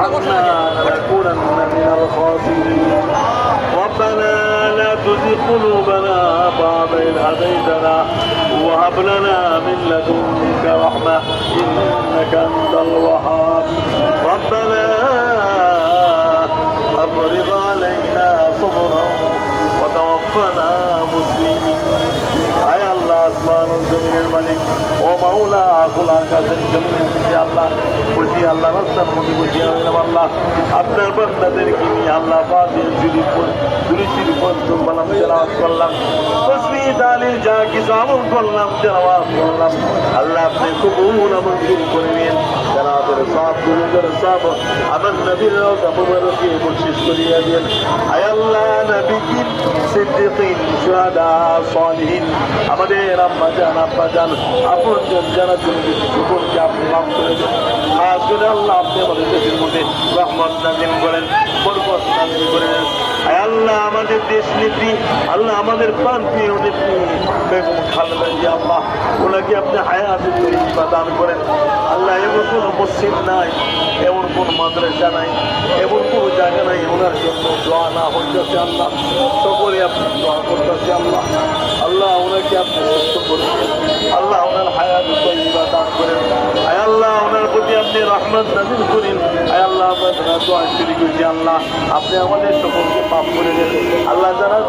عنا لنكونن من الخاسرين ربنا لا تزغ قلوبنا بعد إذ هديتنا وهب لنا من لدنك رحمة إنك أنت الوهاب ربنا أفرغ علينا صبرا وتوفنا مسلمين أي الله أسمان الزمين الملك ومولى أقول أكاد الجميع يا الله بجي الله رسل مدي بجي الله আপনার বান্দাদেরকে নিয়ে আল্লাহ পাকের শরীফ সুবহানাল্লাহ তেলাওয়াত করলাম তাসবিহ তাহলিল যা কিছু আমল করলাম তেলাওয়াত করলাম আল্লাহ আপনি কবুল মঞ্জুর করে নিন জানাতের সওয়াব গুরুদের সওয়াব আমার নবীর রওজা মুবারকে বখশিশ করিয়া দেন আয় আল্লাহ নবীগণ সিদ্দিকীন শুহাদা সালিহিন আমাদের আম্মা জান আব্বা জান আপনজন যারা সকলকে আপনি মাফ করে দেন আসলে আল্লাহ আপনি আমাদের দেশের মধ্যে রহমত নাযিল করেন বরকত নাযিল করেন আয় আল্লাহ আমাদের দেশ নেত্রী আল্লাহ আমাদের প্রান্তীয় নেত্রী বেগম খালেদা জিয়া আল্লাহ ওনাকে আপনি হায়াতে তৈবা দান করেন আল্লাহ এমন কোনো মসজিদ নাই এমন কোন মাদ্রাসা নাই এমন কোনো জায়গা নাই ওনার জন্য দোয়া না হইতেছে আল্লাহ সকলে আপনি দোয়া করতেছে আল্লাহ আল্লাহ ওনাকে আপনি সুস্থ করবেন আল্লাহ ওনার হায়াতে তৈবা দান করেন আয় আল্লাহ ওনার প্রতি আপনি রহমত নাযিল করেন আয় আল্লাহ আমরা দোয়া শুরু করছি আল্লাহ আপনি আমাদের সকলকে মাফ করে দেন আল্লাহ যারা